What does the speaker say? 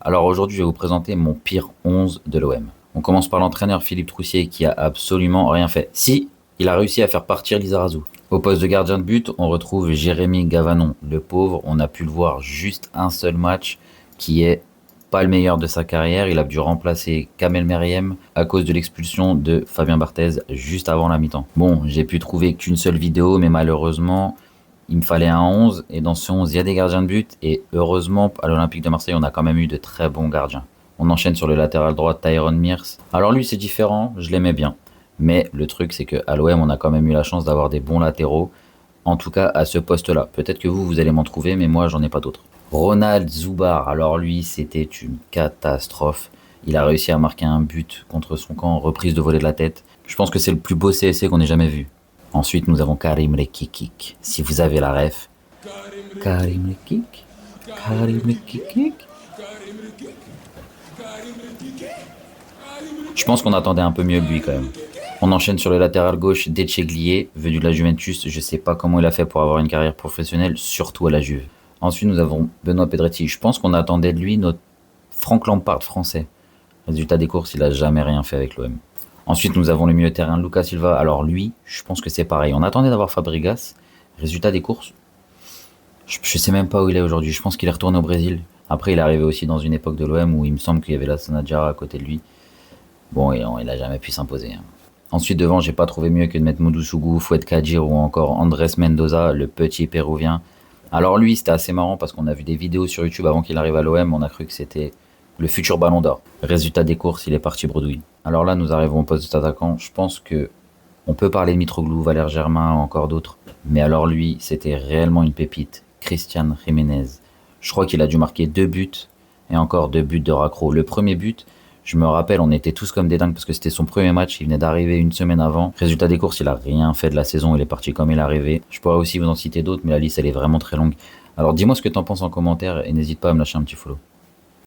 Alors aujourd'hui, je vais vous présenter mon pire 11 de l'OM. On commence par l'entraîneur Philippe Troussier qui a absolument rien fait. Si, il a réussi à faire partir Lizarazu. Au poste de gardien de but, on retrouve Jérémy Gavanon. Le pauvre, on a pu le voir juste un seul match qui est pas le meilleur de sa carrière. Il a dû remplacer Kamel Meriem à cause de l'expulsion de Fabien Barthez juste avant la mi-temps. Bon, j'ai pu trouver qu'une seule vidéo, mais malheureusement, il me fallait un 11, et dans ce 11, il y a des gardiens de but, et heureusement, à l'Olympique de Marseille, on a quand même eu de très bons gardiens. On enchaîne sur le latéral droit, Tyrone Mears. Alors lui, c'est différent, je l'aimais bien. Mais le truc, c'est qu'à l'OM, on a quand même eu la chance d'avoir des bons latéraux, en tout cas à ce poste-là. Peut-être que vous allez m'en trouver, mais moi, j'en ai pas d'autres. Ronald Zubar, alors lui, c'était une catastrophe. Il a réussi à marquer un but contre son camp, reprise de volée de la tête. Je pense que c'est le plus beau CSC qu'on ait jamais vu. Ensuite, nous avons Karim Rekikik. Si vous avez la ref. Karim Rekik. Karim Rekikik. Je pense qu'on attendait un peu mieux de lui quand même. On enchaîne sur le latéral gauche d'Etcheglier, venu de la Juventus. Je sais pas comment il a fait pour avoir une carrière professionnelle, surtout à la Juve. Ensuite, nous avons Benoît Pedretti. Je pense qu'on attendait de lui notre Franck Lampard français. Résultat des courses, il a jamais rien fait avec l'OM. Ensuite, nous avons le milieu de terrain Lucas Silva. Alors lui, je pense que c'est pareil. On attendait d'avoir Fabregas. Résultat des courses, je sais même pas où il est aujourd'hui. Je pense qu'il est retourné au Brésil. Après, il est arrivé aussi dans une époque de l'OM où il me semble qu'il y avait la Sanadjara à côté de lui. Bon, et il a jamais pu s'imposer. Ensuite, devant, j'ai pas trouvé mieux que de mettre Moudousougou, Fouad Kadjir ou encore Andrés Mendoza, le petit péruvien. Alors lui, c'était assez marrant parce qu'on a vu des vidéos sur YouTube avant qu'il arrive à l'OM. On a cru que c'était le futur ballon d'or. Résultat des courses, il est parti bredouille. Alors là, nous arrivons au poste d'attaquant. Je pense que on peut parler de Mitroglou, Valère Germain, encore d'autres. Mais alors lui, c'était réellement une pépite. Christian Jiménez. Je crois qu'il a dû marquer 2 buts et encore 2 buts de raccro. Le premier but, je me rappelle, on était tous comme des dingues parce que c'était son premier match. Il venait d'arriver une semaine avant. Résultat des courses, il a rien fait de la saison. Il est parti comme il est arrivé. Je pourrais aussi vous en citer d'autres, mais la liste, elle est vraiment très longue. Alors dis-moi ce que t'en penses en commentaire et n'hésite pas à me lâcher un petit follow.